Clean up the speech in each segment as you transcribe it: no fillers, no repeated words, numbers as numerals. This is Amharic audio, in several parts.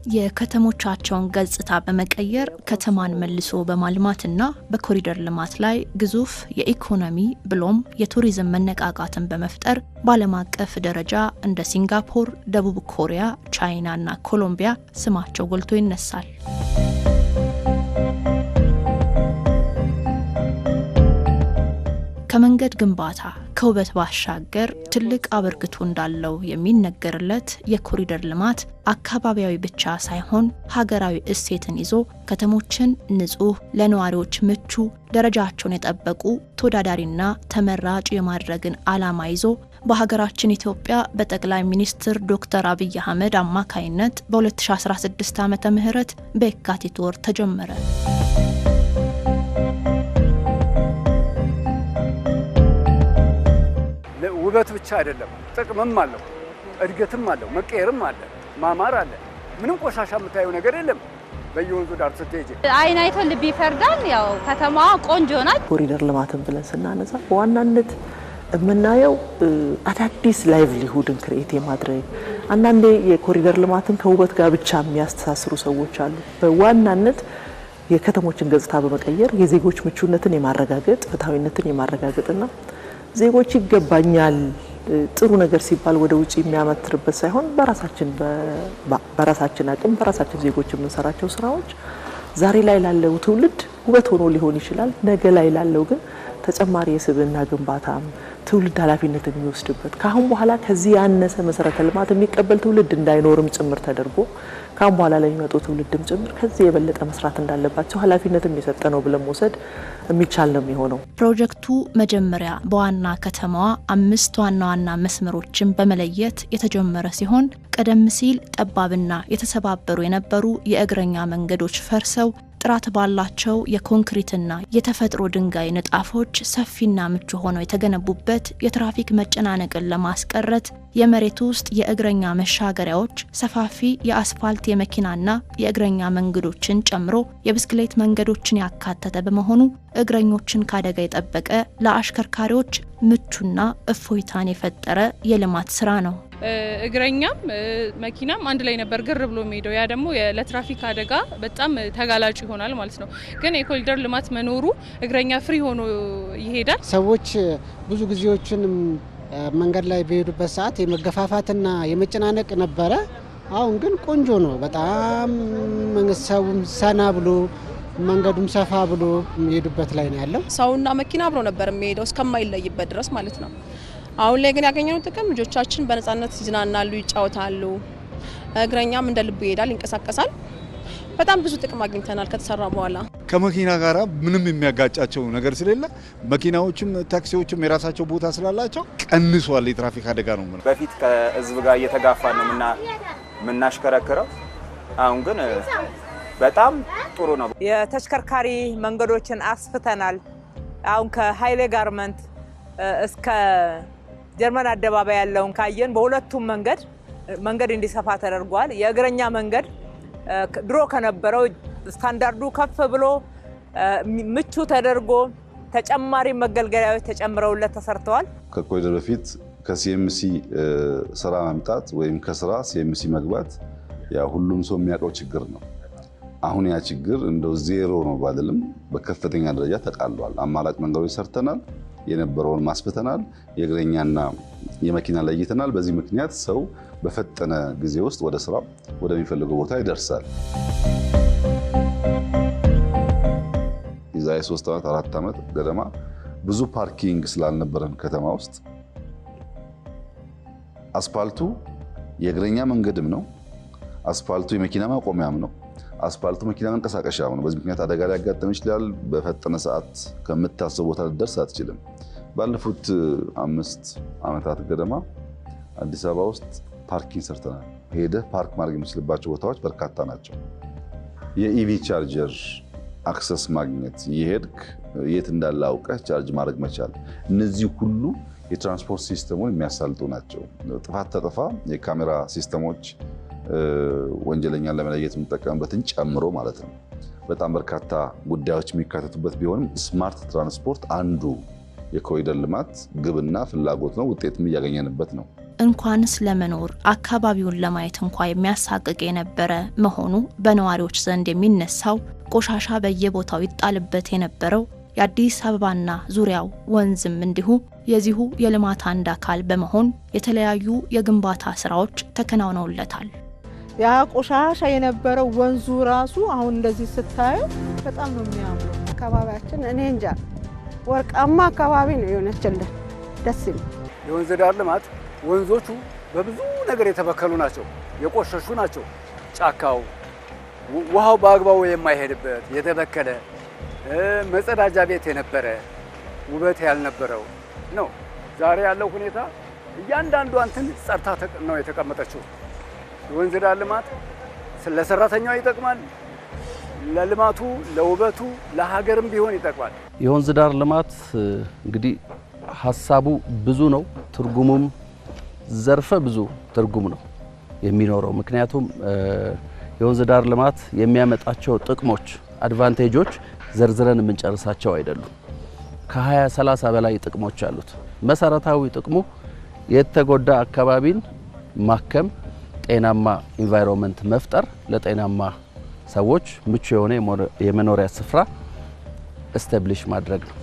የከተሞቻቸውን ገጽታ በመቀየር ከተማን መልሶ በማልማትና በኮሪደር ልማት ላይ ግዙፍ የኢኮኖሚ ብሎም የቱሪዝም መነቃቃትን በመፍጠር በዓለም አቀፍ ደረጃ እንደ ሲንጋፖር፣ ደቡብ ኮሪያ፣ ቻይናና ኮሎምቢያ ስማቸው ጎልቶ ይነሳል። ከመንገድ ግንባታ ከውበት ባሻገር ትልቅ አበርክቶ እንዳለው የሚነገርለት የኮሪደር ልማት አካባቢያዊ ብቻ ሳይሆን ሀገራዊ እሴትን ይዞ ከተሞችን ንጹህ፣ ለነዋሪዎች ምቹ፣ ደረጃቸውን የጠበቁ ተወዳዳሪና ተመራጭ የማድረግን ዓላማ ይዞ በሀገራችን ኢትዮጵያ በጠቅላይ ሚኒስትር ዶክተር አብይ አህመድ አማካይነት በ2016 ዓመተ ምህረት በየካቲት ወር ተጀመረ። ውበት ብቻ አይደለም፣ ጥቅምም አለው፣ እድገትም አለው፣ መቀየርም አለ፣ ማማር አለ። ምንም ቆሻሻ የምታየው ነገር የለም። በየወንዙ ዳር ስትሄጂ አይን አይቶ ልብ ይፈርዳል። ያው ከተማዋ ቆንጆ ናት። ኮሪደር ልማትን ብለን ስናነሳ በዋናነት የምናየው አዳዲስ ላይቭሊሁድን ክሬት የማድረግ አንዳንዴ የኮሪደር ልማትን ከውበት ጋር ብቻ የሚያስተሳስሩ ሰዎች አሉ። በዋናነት የከተሞችን ገጽታ በመቀየር የዜጎች ምቹነትን የማረጋገጥ ፍትሃዊነትን የማረጋገጥና ዜጎች ይገባኛል ጥሩ ነገር ሲባል ወደ ውጪ የሚያመትርበት ሳይሆን በራሳችን አቅም በራሳችን ዜጎች የምንሰራቸው ስራዎች ዛሬ ላይ ላለው ትውልድ ውበት ሆኖ ሊሆን ይችላል። ነገ ላይ ላለው ግን ተጨማሪ የስብዕና ግንባታም ትውልድ ኃላፊነት የሚወስድበት ካሁን በኋላ ከዚህ ያነሰ መሰረተ ልማት የሚቀበል ትውልድ እንዳይኖርም ጭምር ተደርጎ ካሁን በኋላ ላይ የሚመጡ ትውልድም ጭምር ከዚህ የበለጠ መስራት እንዳለባቸው ኃላፊነትም የሰጠ ነው ብለን መውሰድ የሚቻል ነው የሚሆነው። ፕሮጀክቱ መጀመሪያ በዋና ከተማዋ 5 ዋና ዋና መስመሮችን በመለየት የተጀመረ ሲሆን ቀደም ሲል ጠባብና የተሰባበሩ የነበሩ የእግረኛ መንገዶች ፈርሰው ጥራት ባላቸው የኮንክሪትና የተፈጥሮ ድንጋይ ንጣፎች ሰፊና ምቹ ሆነው የተገነቡበት የትራፊክ መጨናነቅን ለማስቀረት የመሬት ውስጥ የእግረኛ መሻገሪያዎች፣ ሰፋፊ የአስፋልት የመኪናና የእግረኛ መንገዶችን ጨምሮ የብስክሌት መንገዶችን ያካተተ በመሆኑ እግረኞችን ካደጋ የጠበቀ ለአሽከርካሪዎች ምቹና እፎይታን የፈጠረ የልማት ስራ ነው። እግረኛም መኪናም አንድ ላይ ነበር ግር ብሎ የሚሄደው። ያ ደግሞ ለትራፊክ አደጋ በጣም ተጋላጭ ይሆናል ማለት ነው። ግን የኮሪደር ልማት መኖሩ እግረኛ ፍሪ ሆኖ ይሄዳል። ሰዎች ብዙ ጊዜዎችን መንገድ ላይ በሄዱበት ሰዓት የመገፋፋትና የመጨናነቅ ነበረ። አሁን ግን ቆንጆ ነው። በጣም ሰውም ሰና ብሎ መንገዱም ሰፋ ብሎ የሚሄዱበት ላይ ነው ያለው። ሰውና መኪና አብሮ ነበር የሚሄደው እስከማይለይበት ድረስ ማለት ነው። አሁን ላይ ግን ያገኘነው ጥቅም ልጆቻችን በነጻነት ይዝናናሉ፣ ይጫወታሉ። እግረኛም እንደ ልቡ ይሄዳል፣ ይንቀሳቀሳል። በጣም ብዙ ጥቅም አግኝተናል ከተሰራ በኋላ። ከመኪና ጋራ ምንም የሚያጋጫቸው ነገር ስለሌለ መኪናዎችም ታክሲዎችም የራሳቸው ቦታ ስላላቸው ቀንሷል የትራፊክ አደጋ ነው። በፊት ከህዝብ ጋር እየተጋፋን ነው ምናሽከረክረው። አሁን ግን በጣም ጥሩ ነው። የተሽከርካሪ መንገዶችን አስፍተናል። አሁን ከኃይሌ ጋርመንት እስከ ጀርመን አደባባይ ያለውን ካየን በሁለቱም መንገድ እንዲሰፋ ተደርጓል። የእግረኛ መንገድ ድሮ ከነበረው ስታንዳርዱ ከፍ ብሎ ምቹ ተደርጎ ተጨማሪ መገልገያዎች ተጨምረውለት ተሰርተዋል። ከኮሪደር በፊት ከሲኤምሲ ስራ መምጣት ወይም ከስራ ሲኤምሲ መግባት ያ ሁሉም ሰው የሚያውቀው ችግር ነው። አሁን ያ ችግር እንደው ዜሮ ነው ባልልም በከፍተኛ ደረጃ ተቃሏል። አማራጭ መንገዶች ሰርተናል፣ የነበረውን ማስፈተናል፣ የእግረኛና የመኪና ለይተናል። በዚህ ምክንያት ሰው በፈጠነ ጊዜ ውስጥ ወደ ስራ ወደሚፈልገው ቦታ ይደርሳል። የዛሬ 3 ዓመት 4 ዓመት ገደማ ብዙ ፓርኪንግ ስላልነበረን ከተማ ውስጥ አስፋልቱ የእግረኛ መንገድም ነው፣ አስፋልቱ የመኪና ማቆሚያም ነው፣ አስፋልቱ መኪና መንቀሳቀሻም ነው። በዚህ ምክንያት አደጋ ሊያጋጥም ይችላል። በፈጠነ ሰዓት ከምታስበው ቦታ ልደርስ አትችልም። ባለፉት 5 ዓመታት ገደማ አዲስ አበባ ውስጥ ፓርኪንግ ሰርተናል። ሄደህ ፓርክ ማድረግ የምትችልባቸው ቦታዎች በርካታ ናቸው። የኢቪ ቻርጀር አክሰስ ማግኘት፣ የሄድክ የት እንዳለ አውቀህ ቻርጅ ማድረግ መቻል፣ እነዚህ ሁሉ የትራንስፖርት ሲስተሙን የሚያሳልጡ ናቸው። ጥፋት ተጠፋ የካሜራ ሲስተሞች ወንጀለኛን ለመለየት የምንጠቀምበትን ጨምሮ ማለት ነው። በጣም በርካታ ጉዳዮች የሚካተቱበት ቢሆንም ስማርት ትራንስፖርት አንዱ የኮሪደር ልማት ግብና ፍላጎት ነው። ውጤትም እያገኘንበት ነው። እንኳንስ ለመኖር አካባቢውን ለማየት እንኳን የሚያሳቅቅ የነበረ መሆኑ በነዋሪዎች ዘንድ የሚነሳው ቆሻሻ በየቦታው ይጣልበት የነበረው የአዲስ አበባና ዙሪያው ወንዝም እንዲሁ የዚሁ የልማት አንድ አካል በመሆን የተለያዩ የግንባታ ስራዎች ተከናውነውለታል። ያ ቆሻሻ የነበረው ወንዙ ራሱ አሁን እንደዚህ ስታዩ በጣም ነው የሚያምረው። አካባቢያችን እኔ እንጃ ወርቃማ አካባቢ ነው የሆነችልን። ደስ ይላል። የወንዝ ዳር ልማት ወንዞቹ በብዙ ነገር የተበከሉ ናቸው፣ የቆሸሹ ናቸው። ጫካው ውሃው በአግባቡ የማይሄድበት የተበከለ መጸዳጃ ቤት የነበረ ውበት ያልነበረው ነው። ዛሬ ያለው ሁኔታ እያንዳንዱ እንትን ጸርታ ነው የተቀመጠችው። የወንዝ ዳር ልማት ለሰራተኛው ይጠቅማል፣ ለልማቱ፣ ለውበቱ፣ ለሀገርም ቢሆን ይጠቅማል። የወንዝ ዳር ልማት እንግዲህ ሀሳቡ ብዙ ነው፣ ትርጉሙም ዘርፈ ብዙ ትርጉም ነው የሚኖረው። ምክንያቱም የወንዝ ዳር ልማት የሚያመጣቸው ጥቅሞች አድቫንቴጆች ዘርዝረን የምንጨርሳቸው አይደሉም። ከ20-30 በላይ ጥቅሞች አሉት። መሰረታዊ ጥቅሙ የተጎዳ አካባቢን ማከም፣ ጤናማ ኢንቫይሮንመንት መፍጠር፣ ለጤናማ ሰዎች ምቹ የሆነ የመኖሪያ ስፍራ ኤስታብሊሽ ማድረግ ነው።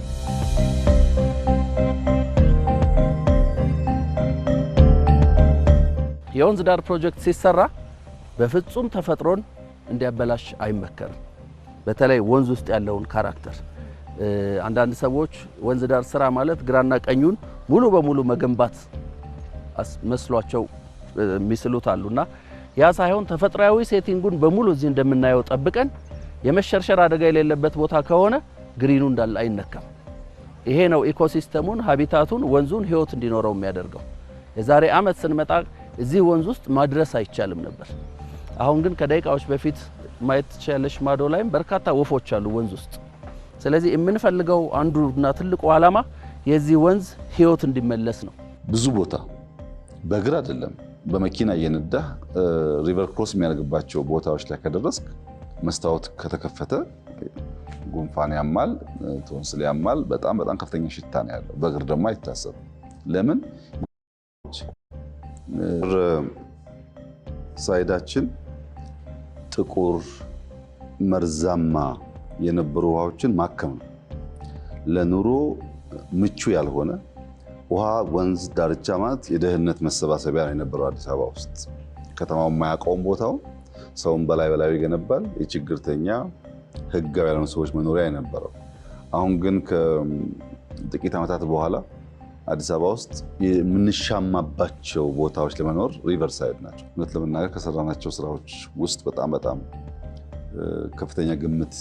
የወንዝ ዳር ፕሮጀክት ሲሰራ በፍጹም ተፈጥሮን እንዲያበላሽ አይመከርም። በተለይ ወንዝ ውስጥ ያለውን ካራክተር አንዳንድ ሰዎች ወንዝ ዳር ስራ ማለት ግራና ቀኙን ሙሉ በሙሉ መገንባት መስሏቸው የሚስሉት አሉና ያ ሳይሆን ተፈጥሯዊ ሴቲንጉን በሙሉ እዚህ እንደምናየው ጠብቀን የመሸርሸር አደጋ የሌለበት ቦታ ከሆነ ግሪኑ እንዳለ አይነካም። ይሄ ነው ኢኮሲስተሙን፣ ሃቢታቱን፣ ወንዙን ህይወት እንዲኖረው የሚያደርገው። የዛሬ አመት ስንመጣ እዚህ ወንዝ ውስጥ ማድረስ አይቻልም ነበር። አሁን ግን ከደቂቃዎች በፊት ማየት ትችላለሽ፣ ማዶ ላይም በርካታ ወፎች አሉ ወንዝ ውስጥ። ስለዚህ የምንፈልገው አንዱና ትልቁ ዓላማ የዚህ ወንዝ ህይወት እንዲመለስ ነው። ብዙ ቦታ በእግር አይደለም በመኪና እየነዳ ሪቨር ክሮስ የሚያደርግባቸው ቦታዎች ላይ ከደረስክ መስታወት ከተከፈተ ጉንፋን ያማል፣ ቶንስል ያማል። በጣም ከፍተኛ ሽታ ነው ያለው። በእግር ደግሞ አይታሰብም። ለምን ሳይዳችን ጥቁር መርዛማ የነበሩ ውሃዎችን ማከም ነው። ለኑሮ ምቹ ያልሆነ ውሃ ወንዝ ዳርቻ ማለት የደህንነት መሰባሰቢያ ነው የነበረው አዲስ አበባ ውስጥ። ከተማው የማያውቀውም ቦታው ሰውን በላይ ይገነባል። የችግርተኛ ህጋዊ ያልሆኑ ሰዎች መኖሪያ የነበረው። አሁን ግን ከጥቂት ዓመታት በኋላ አዲስ አበባ ውስጥ የምንሻማባቸው ቦታዎች ለመኖር ሪቨር ሳይድ ናቸው። እውነት ለመናገር ከሰራናቸው ስራዎች ውስጥ በጣም ከፍተኛ ግምት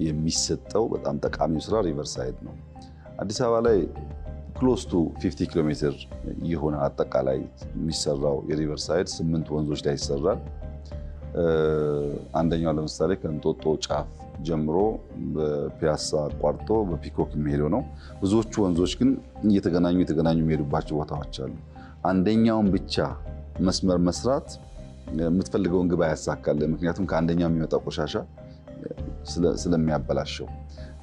የሚሰጠው በጣም ጠቃሚው ስራ ሪቨር ሳይድ ነው። አዲስ አበባ ላይ ክሎስ ቱ 50 ኪሎ ሜትር የሆነ አጠቃላይ የሚሰራው የሪቨር ሳይድ 8 ወንዞች ላይ ይሰራል። አንደኛው ለምሳሌ ከእንጦጦ ጫፍ ጀምሮ በፒያሳ አቋርጦ በፒኮክ የሚሄደው ነው። ብዙዎቹ ወንዞች ግን እየተገናኙ የሚሄዱባቸው ቦታዎች አሉ። አንደኛውን ብቻ መስመር መስራት የምትፈልገውን ግብ ያሳካል። ምክንያቱም ከአንደኛው የሚመጣው ቆሻሻ ስለሚያበላሸው።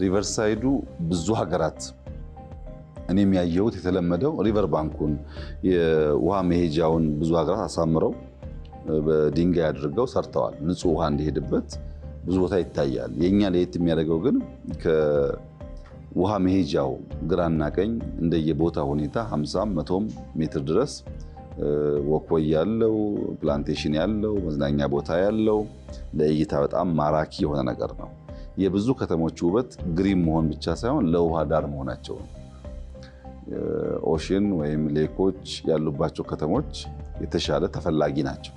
ሪቨር ሳይዱ ብዙ ሀገራት እኔም ያየሁት የተለመደው ሪቨር ባንኩን የውሃ መሄጃውን ብዙ ሀገራት አሳምረው በድንጋይ አድርገው ሰርተዋል። ንጹህ ውሃ እንዲሄድበት ብዙ ቦታ ይታያል። የኛ ለየት የሚያደርገው ግን ከውሃ መሄጃው ግራና ቀኝ እንደየቦታ ሁኔታ 50-100 ሜትር ድረስ ወክወይ ያለው ፕላንቴሽን ያለው መዝናኛ ቦታ ያለው ለእይታ በጣም ማራኪ የሆነ ነገር ነው። የብዙ ከተሞች ውበት ግሪን መሆን ብቻ ሳይሆን ለውሃ ዳር መሆናቸው ነው። ኦሽን ወይም ሌኮች ያሉባቸው ከተሞች የተሻለ ተፈላጊ ናቸው።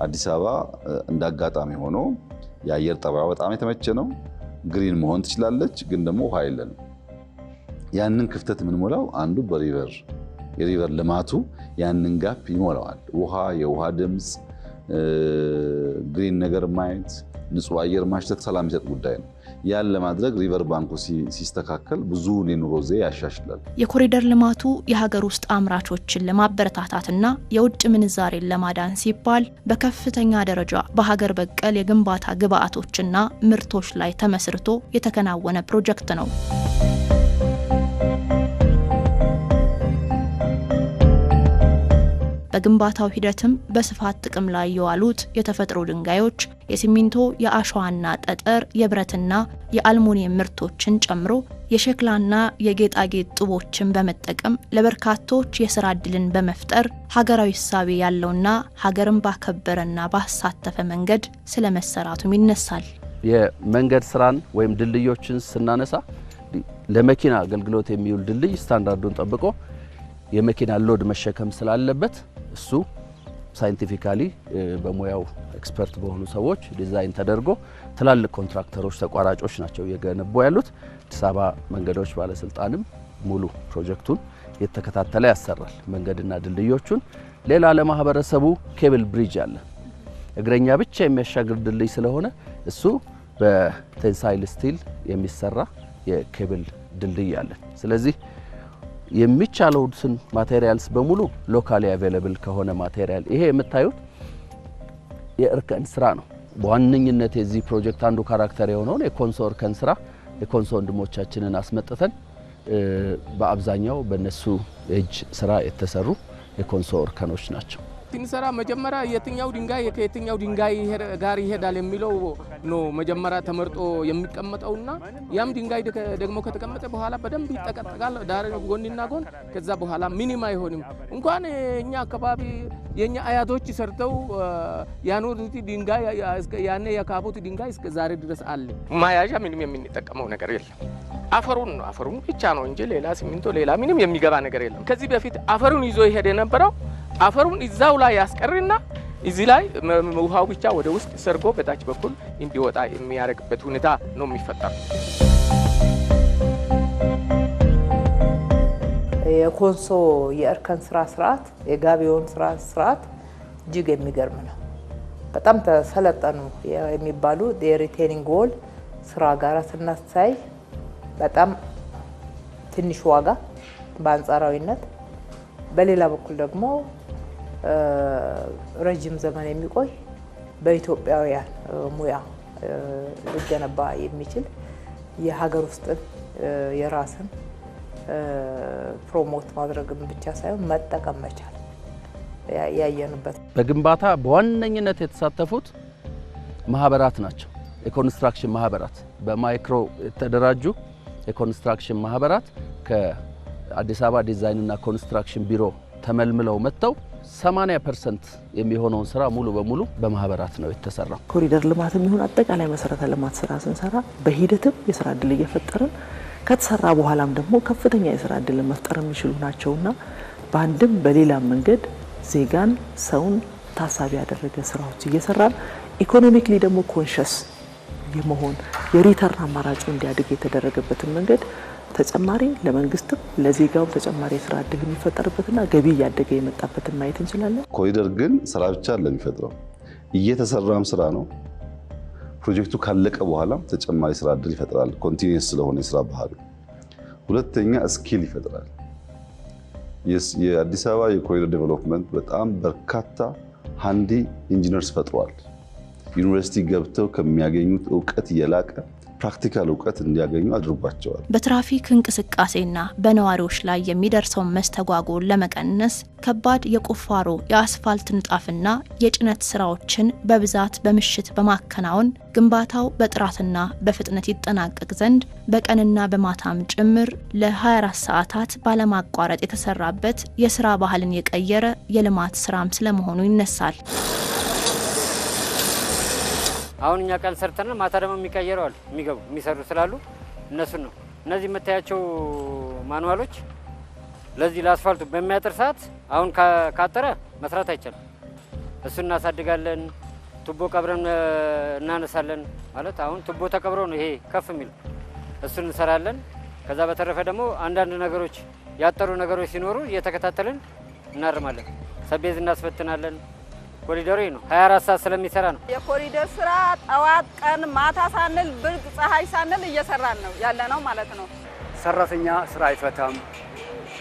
አዲስ አበባ እንዳጋጣሚ ሆኖ የአየር ጠባዩ በጣም የተመቸ ነው። ግሪን መሆን ትችላለች፣ ግን ደግሞ ውሃ የለንም። ያንን ክፍተት የምንሞላው አንዱ የሪቨር ልማቱ ያንን ጋፕ ይሞላዋል። ውሃ፣ የውሃ ድምፅ፣ ግሪን ነገር ማየት፣ ንጹህ አየር ማሽተት ሰላም የሚሰጥ ጉዳይ ነው። ያን ለማድረግ ሪቨር ባንኩ ሲስተካከል ብዙ የኑሮ ዘዬ ያሻሽላል። የኮሪደር ልማቱ የሀገር ውስጥ አምራቾችን ለማበረታታትና የውጭ ምንዛሬን ለማዳን ሲባል በከፍተኛ ደረጃ በሀገር በቀል የግንባታ ግብዓቶችና ምርቶች ላይ ተመስርቶ የተከናወነ ፕሮጀክት ነው። በግንባታው ሂደትም በስፋት ጥቅም ላይ የዋሉት የተፈጥሮ ድንጋዮች የሲሚንቶ፣ የአሸዋና ጠጠር፣ የብረትና የአልሙኒየም ምርቶችን ጨምሮ የሸክላና የጌጣጌጥ ጡቦችን በመጠቀም ለበርካቶች የሥራ ዕድልን በመፍጠር ሀገራዊ እሳቤ ያለውና ሀገርን ባከበረና ባሳተፈ መንገድ ስለመሰራቱም ይነሳል። የመንገድ ስራን ወይም ድልድዮችን ስናነሳ ለመኪና አገልግሎት የሚውል ድልድይ ስታንዳርዱን ጠብቆ የመኪና ሎድ መሸከም ስላለበት እሱ ሳይንቲፊካሊ በሙያው ኤክስፐርት በሆኑ ሰዎች ዲዛይን ተደርጎ ትላልቅ ኮንትራክተሮች ተቋራጮች ናቸው የገነቡ ያሉት። አዲስ አበባ መንገዶች ባለስልጣንም ሙሉ ፕሮጀክቱን የተከታተለ ያሰራል መንገድና ድልድዮቹን። ሌላ ለማህበረሰቡ ኬብል ብሪጅ አለ። እግረኛ ብቻ የሚያሻግር ድልድይ ስለሆነ እሱ በቴንሳይል ስቲል የሚሰራ የኬብል ድልድይ አለ። ስለዚህ የሚቻለውትን ማቴሪያልስ በሙሉ ሎካሊ አቬሌብል ከሆነ ማቴሪያል ይሄ የምታዩት የእርከን ስራ ነው። በዋነኝነት የዚህ ፕሮጀክት አንዱ ካራክተር የሆነውን የኮንሶ እርከን ስራ የኮንሶ ወንድሞቻችንን አስመጥተን በአብዛኛው በነሱ እጅ ስራ የተሰሩ የኮንሶ እርከኖች ናቸው። ስንሰራ መጀመሪያ የትኛው ድንጋይ ከየትኛው ድንጋይ ጋር ይሄዳል የሚለው ነው መጀመሪያ ተመርጦ የሚቀመጠውና ያም ድንጋይ ደግሞ ከተቀመጠ በኋላ በደንብ ይጠቀጠቃል ዳር ጎንና ጎን። ከዛ በኋላ ሚኒማ አይሆንም። እንኳን እኛ አካባቢ የኛ አያቶች ሰርተው ያኖሩት ድንጋይ ያኔ ያካቡት ድንጋይ እስከ ዛሬ ድረስ አለ። ማያዣ ምንም የምንጠቀመው ነገር የለም። አፈሩን ብቻ ነው እንጂ ሌላ ሲሚንቶ ሌላ ምንም የሚገባ ነገር የለም። ከዚህ በፊት አፈሩን ይዞ ይሄድ የነበረው አፈሩን እዛው ላይ ያስቀርና እዚህ ላይ ውሃው ብቻ ወደ ውስጥ ሰርጎ በታች በኩል እንዲወጣ የሚያደርግበት ሁኔታ ነው የሚፈጠረው። የኮንሶ የእርከን ስራ ስርዓት የጋቢውን ስራ ስርዓት እጅግ የሚገርም ነው። በጣም ተሰለጠኑ የሚባሉ የሪቴኒንግ ዎል ስራ ጋር ስናሳይ በጣም ትንሽ ዋጋ በአንጻራዊነት፣ በሌላ በኩል ደግሞ ረጅም ዘመን የሚቆይ በኢትዮጵያውያን ሙያ ሊገነባ የሚችል የሀገር ውስጥን የራስን ፕሮሞት ማድረግም ብቻ ሳይሆን መጠቀም መቻል ያየንበት። በግንባታ በዋነኝነት የተሳተፉት ማህበራት ናቸው። የኮንስትራክሽን ማህበራት በማይክሮ የተደራጁ የኮንስትራክሽን ማህበራት ከአዲስ አበባ ዲዛይንና ኮንስትራክሽን ቢሮ ተመልምለው መጥተው 80% የሚሆነውን ስራ ሙሉ በሙሉ በማህበራት ነው የተሰራው። ኮሪደር ልማትም ይሁን አጠቃላይ መሰረተ ልማት ስራ ስንሰራ በሂደትም የስራ ዕድል እየፈጠርን ከተሰራ በኋላም ደግሞ ከፍተኛ የስራ ዕድል መፍጠር የሚችሉ ናቸውና በአንድም በሌላም መንገድ ዜጋን ሰውን ታሳቢ ያደረገ ስራዎች እየሰራን ኢኮኖሚክሊ ደግሞ ኮንሸስ የመሆን የሪተርን አማራጭ እንዲያድግ የተደረገበትን መንገድ ተጨማሪ ለመንግስትም ለዜጋው ተጨማሪ የስራ ዕድል የሚፈጠርበትና ገቢ እያደገ የመጣበትን ማየት እንችላለን። ኮሪደር ግን ስራ ብቻ ለሚፈጥረው እየተሰራም ስራ ነው። ፕሮጀክቱ ካለቀ በኋላ ተጨማሪ ስራ ዕድል ይፈጥራል። ኮንቲኒየስ ስለሆነ የስራ ባህሪ። ሁለተኛ ስኪል ይፈጥራል። የአዲስ አበባ የኮሪደር ዴቨሎፕመንት በጣም በርካታ ሃንዲ ኢንጂነርስ ፈጥሯል። ዩኒቨርሲቲ ገብተው ከሚያገኙት እውቀት የላቀ ፕራክቲካል እውቀት እንዲያገኙ አድርጓቸዋል። በትራፊክ እንቅስቃሴና በነዋሪዎች ላይ የሚደርሰውን መስተጓጎል ለመቀነስ ከባድ የቁፋሮ የአስፋልት ንጣፍና የጭነት ስራዎችን በብዛት በምሽት በማከናወን ግንባታው በጥራትና በፍጥነት ይጠናቀቅ ዘንድ በቀንና በማታም ጭምር ለ24 ሰዓታት ባለማቋረጥ የተሰራበት የስራ ባህልን የቀየረ የልማት ስራም ስለመሆኑ ይነሳል። አሁን እኛ ቀን ሰርተን ማታ ደግሞ የሚቀየረው አለ የሚሰሩ ስላሉ እነሱን ነው። እነዚህ የምታያቸው ማኑዋሎች ለዚህ ለአስፋልቱ በሚያጥር ሰዓት አሁን ካጠረ መስራት አይቻልም። እሱን እናሳድጋለን። ቱቦ ቀብረን እናነሳለን። ማለት አሁን ቱቦ ተቀብሮ ነው ይሄ ከፍ የሚል እሱን እንሰራለን። ከዛ በተረፈ ደግሞ አንዳንድ ነገሮች ያጠሩ ነገሮች ሲኖሩ እየተከታተልን እናርማለን። ሰቤዝ እናስፈትናለን። ኮሪደሩ ነው 24 ሰዓት ስለሚሰራ ነው። የኮሪደር ስራ ጠዋት ቀን ማታ ሳንል ብርድ ፀሐይ ሳንል እየሰራን ነው ያለነው ማለት ነው። ሰራተኛ ስራ አይፈታም።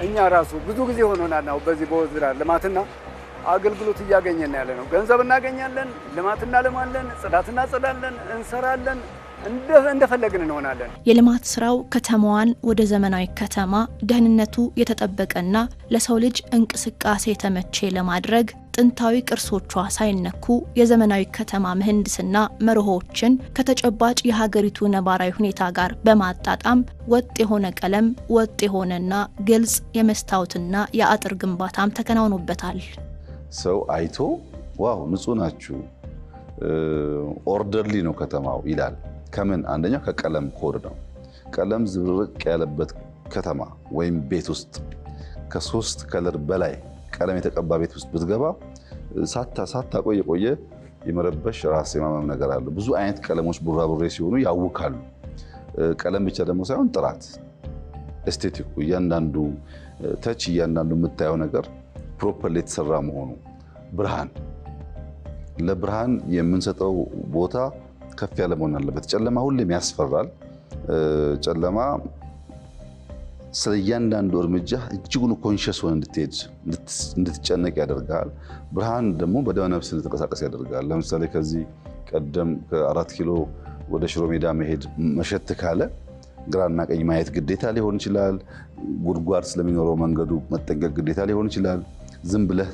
እኛ ራሱ ብዙ ጊዜ ሆኖናል ነው በዚህ በወዝራ ልማትና አገልግሎት እያገኘን ያለ ነው። ገንዘብ እናገኛለን፣ ልማት እናለማለን፣ ጽዳት እናጸዳለን፣ እንሰራለን። እንደፈለግን እንሆናለን። የልማት ስራው ከተማዋን ወደ ዘመናዊ ከተማ ደህንነቱ የተጠበቀና ለሰው ልጅ እንቅስቃሴ የተመቼ ለማድረግ ጥንታዊ ቅርሶቿ ሳይነኩ የዘመናዊ ከተማ ምህንድስና መርሆችን ከተጨባጭ የሀገሪቱ ነባራዊ ሁኔታ ጋር በማጣጣም ወጥ የሆነ ቀለም፣ ወጥ የሆነና ግልጽ የመስታወትና የአጥር ግንባታም ተከናውኖበታል። ሰው አይቶ ዋው ንጹህ ናችሁ፣ ኦርደርሊ ነው ከተማው ይላል። ከምን አንደኛው ከቀለም ኮድ ነው። ቀለም ዝብርቅ ያለበት ከተማ ወይም ቤት ውስጥ ከሶስት ከለር በላይ ቀለም የተቀባ ቤት ውስጥ ብትገባ ሳታቆይ የቆየ የመረበሽ ራስ የማመም ነገር አለ። ብዙ አይነት ቀለሞች ቡራቡሬ ሲሆኑ ያውካሉ። ቀለም ብቻ ደግሞ ሳይሆን ጥራት፣ ኤስቴቲኩ፣ እያንዳንዱ ተች፣ እያንዳንዱ የምታየው ነገር ፕሮፐርሊ የተሰራ መሆኑ፣ ብርሃን፣ ለብርሃን የምንሰጠው ቦታ ከፍ ያለ መሆን አለበት። ጨለማ ሁሌም ያስፈራል። ጨለማ ስለ እያንዳንዱ እርምጃ እጅጉን ኮንሽስ ሆነ እንድትጨነቅ ያደርጋል። ብርሃን ደግሞ በደመ ነፍስ እንድትንቀሳቀስ ያደርጋል። ለምሳሌ ከዚህ ቀደም ከ4 ኪሎ ወደ ሽሮ ሜዳ መሄድ መሸት ካለ ግራና ቀኝ ማየት ግዴታ ሊሆን ይችላል። ጉድጓድ ስለሚኖረው መንገዱ መጠንቀቅ ግዴታ ሊሆን ይችላል። ዝም ብለህ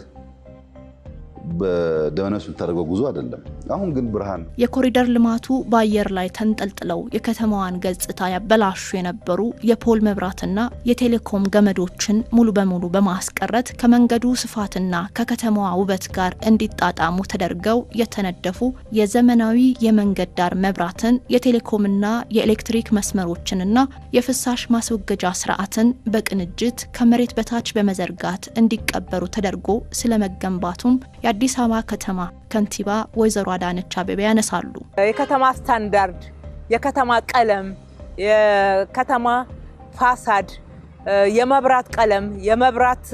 በደመነፍስ የምታደርገው ጉዞ አይደለም። አሁን ግን ብርሃን የኮሪደር ልማቱ በአየር ላይ ተንጠልጥለው የከተማዋን ገጽታ ያበላሹ የነበሩ የፖል መብራትና የቴሌኮም ገመዶችን ሙሉ በሙሉ በማስቀረት ከመንገዱ ስፋትና ከከተማዋ ውበት ጋር እንዲጣጣሙ ተደርገው የተነደፉ የዘመናዊ የመንገድ ዳር መብራትን፣ የቴሌኮምና የኤሌክትሪክ መስመሮችንና የፍሳሽ ማስወገጃ ስርዓትን በቅንጅት ከመሬት በታች በመዘርጋት እንዲቀበሩ ተደርጎ ስለመገንባቱም የአዲስ አበባ ከተማ ከንቲባ ወይዘሮ አዳነች አቤቤ ያነሳሉ። የከተማ ስታንዳርድ፣ የከተማ ቀለም፣ የከተማ ፋሳድ፣ የመብራት ቀለም፣ የመብራት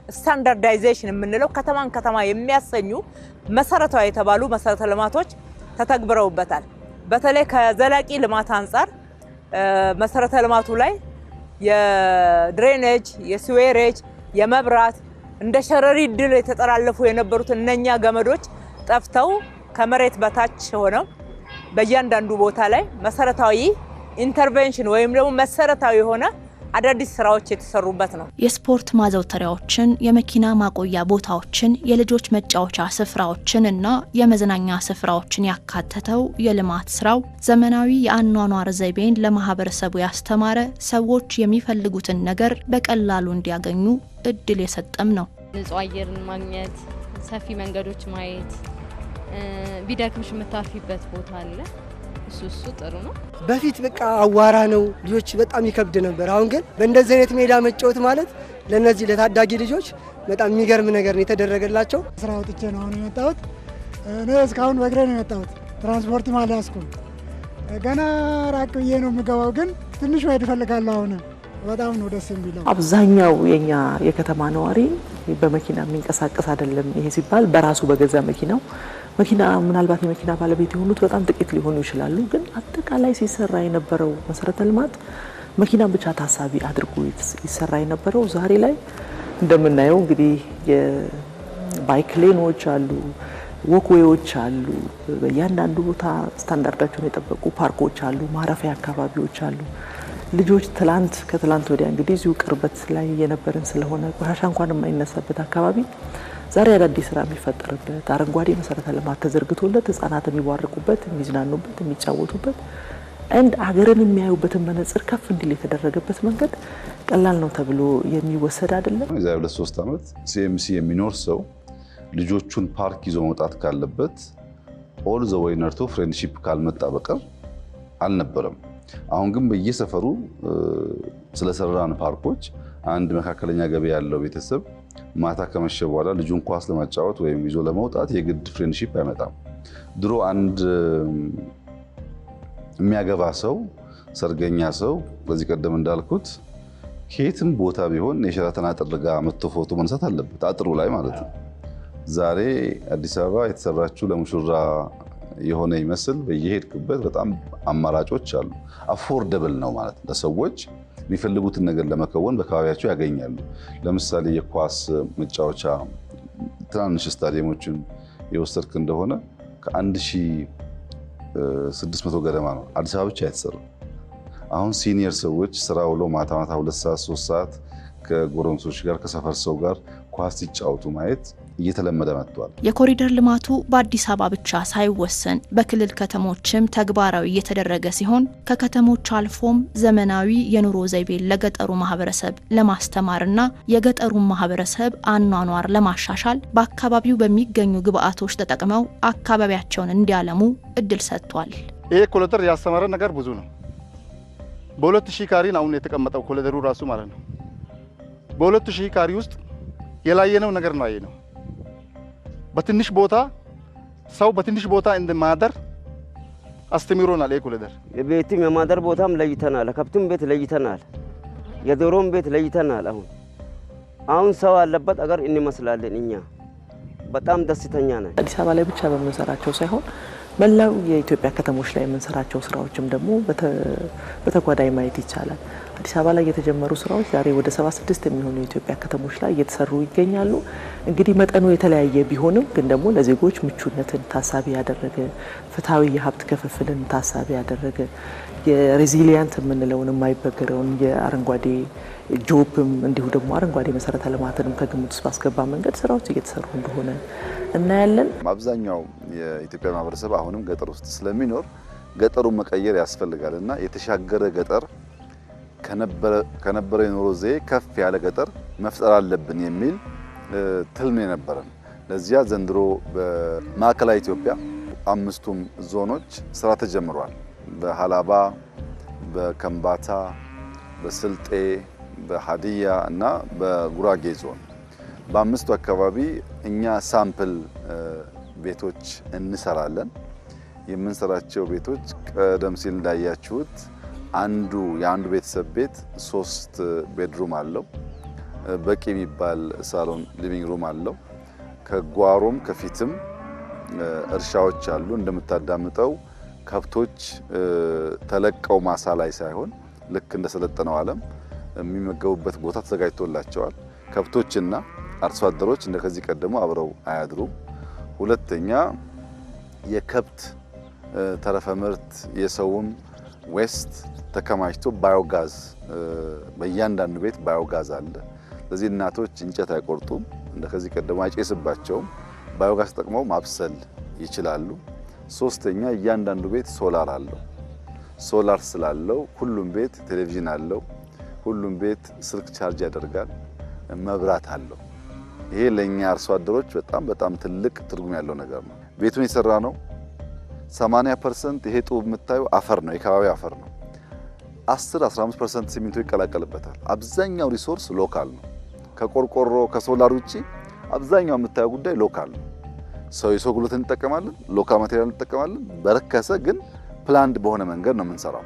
ስታንዳርዳይዜሽን የምንለው ከተማን ከተማ የሚያሰኙ መሰረታዊ የተባሉ መሰረተ ልማቶች ተተግብረውበታል። በተለይ ከዘላቂ ልማት አንጻር መሰረተ ልማቱ ላይ የድሬኔጅ፣ የስዌሬጅ፣ የመብራት እንደ ሸረሪት ድል የተጠላለፉ የነበሩት እነኛ ገመዶች ጠፍተው ከመሬት በታች ሆነው በእያንዳንዱ ቦታ ላይ መሰረታዊ ኢንተርቬንሽን ወይም ደግሞ መሰረታዊ የሆነ አዳዲስ ስራዎች የተሰሩበት ነው። የስፖርት ማዘውተሪያዎችን፣ የመኪና ማቆያ ቦታዎችን፣ የልጆች መጫወቻ ስፍራዎችን እና የመዝናኛ ስፍራዎችን ያካተተው የልማት ስራው ዘመናዊ የአኗኗር ዘይቤን ለማህበረሰቡ ያስተማረ፣ ሰዎች የሚፈልጉትን ነገር በቀላሉ እንዲያገኙ እድል የሰጠም ነው። ንጹህ አየርን ማግኘት፣ ሰፊ መንገዶች ማየት፣ ቢደክምሽ የምታርፊበት ቦታ አለ። እሱ ጥሩ ነው። በፊት በቃ አዋራ ነው፣ ልጆች በጣም ይከብድ ነበር። አሁን ግን በእንደዚህ አይነት ሜዳ መጫወት ማለት ለነዚህ ለታዳጊ ልጆች በጣም የሚገርም ነገር ነው የተደረገላቸው። ስራ ወጥቼ ነው አሁን የመጣሁት። እኔ እስካሁን በእግሬ ነው የመጣሁት። ትራንስፖርት አልያዝኩም። ገና ራቅ ብዬ ነው የምገባው፣ ግን ትንሽ መሄድ እፈልጋለሁ። አሁን በጣም ነው ደስ የሚለው። አብዛኛው የኛ የከተማ ነዋሪ በመኪና የሚንቀሳቀስ አይደለም። ይሄ ሲባል በራሱ በገዛ መኪና ምናልባት የመኪና ባለቤት የሆኑት በጣም ጥቂት ሊሆኑ ይችላሉ። ግን አጠቃላይ ሲሰራ የነበረው መሰረተ ልማት መኪና ብቻ ታሳቢ አድርጎ ይሰራ የነበረው ዛሬ ላይ እንደምናየው እንግዲህ የባይክ ሌኖች አሉ፣ ወክዌዎች አሉ፣ በእያንዳንዱ ቦታ ስታንዳርዳቸውን የጠበቁ ፓርኮች አሉ፣ ማረፊያ አካባቢዎች አሉ። ልጆች ከትላንት ወዲያ እንግዲህ እዚሁ ቅርበት ላይ የነበረን ስለሆነ ቆሻሻ እንኳን የማይነሳበት አካባቢ ዛሬ አዳዲስ ስራ የሚፈጠርበት አረንጓዴ መሰረተ ልማት ተዘርግቶለት ህጻናት የሚቧርቁበት፣ የሚዝናኑበት፣ የሚጫወቱበት እንድ ሀገርን የሚያዩበትን መነጽር ከፍ እንዲል የተደረገበት መንገድ ቀላል ነው ተብሎ የሚወሰድ አይደለም። የዛሬ 2-3 ዓመት ሲኤምሲ የሚኖር ሰው ልጆቹን ፓርክ ይዞ መውጣት ካለበት ኦል ዘ ዌይ ነርቶ ፍሬንድሺፕ ካልመጣ በቀር አልነበረም። አሁን ግን በየሰፈሩ ስለሰራን ፓርኮች አንድ መካከለኛ ገቢ ያለው ቤተሰብ ማታ ከመሸ በኋላ ልጁን ኳስ ለማጫወት ወይም ይዞ ለመውጣት የግድ ፍሬንድሺፕ አይመጣም። ድሮ አንድ የሚያገባ ሰው፣ ሰርገኛ ሰው በዚህ ቀደም እንዳልኩት ከየትም ቦታ ቢሆን የሸራተን አጥር ጋር መጥቶ ፎቶ መነሳት አለበት፣ አጥሩ ላይ ማለት ነው። ዛሬ አዲስ አበባ የተሰራችው ለሙሽራ የሆነ ይመስል በየሄድክበት በጣም አማራጮች አሉ። አፎርደብል ነው ማለት ለሰዎች የሚፈልጉትን ነገር ለመከወን በአካባቢያቸው ያገኛሉ። ለምሳሌ የኳስ መጫወቻ ትናንሽ ስታዲየሞችን የወሰድክ እንደሆነ ከ1000 600 ገደማ ነው አዲስ አበባ ብቻ የተሰራው። አሁን ሲኒየር ሰዎች ስራ ውሎ ማታ 2 ሰዓት 3 ሰዓት ከጎረምሶች ጋር ከሰፈር ሰው ጋር ኳስ ሲጫወቱ ማየት እየተለመደ መጥቷል። የኮሪደር ልማቱ በአዲስ አበባ ብቻ ሳይወሰን በክልል ከተሞችም ተግባራዊ እየተደረገ ሲሆን ከከተሞች አልፎም ዘመናዊ የኑሮ ዘይቤን ለገጠሩ ማህበረሰብ ለማስተማርና የገጠሩን ማህበረሰብ አኗኗር ለማሻሻል በአካባቢው በሚገኙ ግብአቶች ተጠቅመው አካባቢያቸውን እንዲያለሙ እድል ሰጥቷል። ይሄ ኮሪደር ያስተማረ ነገር ብዙ ነው። በ2000 ካሬ አሁን የተቀመጠው ኮሪደሩ ራሱ ማለት ነው። በ2000 ካሬ ውስጥ የላየነው ነገር ነው ያየነው። በትንሽ ቦታ ሰው በትንሽ ቦታ እንደማደር አስተምሮናል። ይሄ ኮሪደር የቤትም የማደር ቦታም ለይተናል፣ ከብትም ቤት ለይተናል፣ የዶሮም ቤት ለይተናል። አሁን ሰው አለበት አገር እንመስላለን። እኛ በጣም ደስተኛ ነን። አዲስ አበባ ላይ ብቻ በመንሰራቸው ሳይሆን መላው የኢትዮጵያ ከተሞች ላይ የምንሰራቸው ስራዎችም ደግሞ በተጓዳኝ ማየት ይቻላል። አዲስ አበባ ላይ የተጀመሩ ስራዎች ዛሬ ወደ 76 የሚሆኑ የኢትዮጵያ ከተሞች ላይ እየተሰሩ ይገኛሉ። እንግዲህ መጠኑ የተለያየ ቢሆንም ግን ደግሞ ለዜጎች ምቹነትን ታሳቢ ያደረገ ፍትሃዊ የሀብት ክፍፍልን ታሳቢ ያደረገ የሬዚሊያንት የምንለውን የማይበገረውን የአረንጓዴ ጆብም እንዲሁ ደግሞ አረንጓዴ መሰረተ ልማትንም ከግምት ውስጥ ባስገባ መንገድ ስራዎች እየተሰሩ እንደሆነ እናያለን። አብዛኛው የኢትዮጵያ ማህበረሰብ አሁንም ገጠር ውስጥ ስለሚኖር ገጠሩን መቀየር ያስፈልጋልና የተሻገረ ገጠር ከነበረ የኑሮ ዘዬ ከፍ ያለ ገጠር መፍጠር አለብን የሚል ትልም የነበረን። ለዚያ ዘንድሮ በማዕከላዊ ኢትዮጵያ 5ቱም ዞኖች ስራ ተጀምሯል። በሃላባ፣ በከምባታ፣ በስልጤ፣ በሀዲያ እና በጉራጌ ዞን በ5ቱ አካባቢ እኛ ሳምፕል ቤቶች እንሰራለን። የምንሰራቸው ቤቶች ቀደም ሲል እንዳያችሁት የአንዱ ቤተሰብ ቤት 3 ቤድሩም አለው። በቂ የሚባል ሳሎን ሊቪንግ ሩም አለው። ከጓሮም ከፊትም እርሻዎች አሉ። እንደምታዳምጠው ከብቶች ተለቀው ማሳ ላይ ሳይሆን ልክ እንደሰለጠነው ዓለም የሚመገቡበት ቦታ ተዘጋጅቶላቸዋል። ከብቶችና አርሶ አደሮች እንደከዚህ ቀደሙ አብረው አያድሩም። ሁለተኛ የከብት ተረፈ ምርት የሰውን ዌስት ተከማችቶ ባዮጋዝ በእያንዳንዱ ቤት ባዮጋዝ አለ። ስለዚህ እናቶች እንጨት አይቆርጡም፣ እንደከዚህ ቀደሙ አይጨስባቸውም። ባዮጋዝ ተጠቅመው ማብሰል ይችላሉ። ሶስተኛ እያንዳንዱ ቤት ሶላር አለው። ሶላር ስላለው ሁሉም ቤት ቴሌቪዥን አለው። ሁሉም ቤት ስልክ ቻርጅ ያደርጋል፣ መብራት አለው። ይሄ ለኛ አርሶ አደሮች በጣም ትልቅ ትርጉም ያለው ነገር ነው። ቤቱን የሰራ ነው 80% ይሄ ጡብ የምታዩ አፈር ነው፣ የከባቢ አፈር ነው። 10-15% ሲሚንቶ ይቀላቀልበታል። አብዛኛው ሪሶርስ ሎካል ነው። ከቆርቆሮ ከሶላር ውጪ አብዛኛው የምታየው ጉዳይ ሎካል ነው። የሰው ጉልበት እንጠቀማለን፣ ሎካል ማቴሪያል እንጠቀማለን። በረከሰ ግን ፕላንድ በሆነ መንገድ ነው የምንሰራው።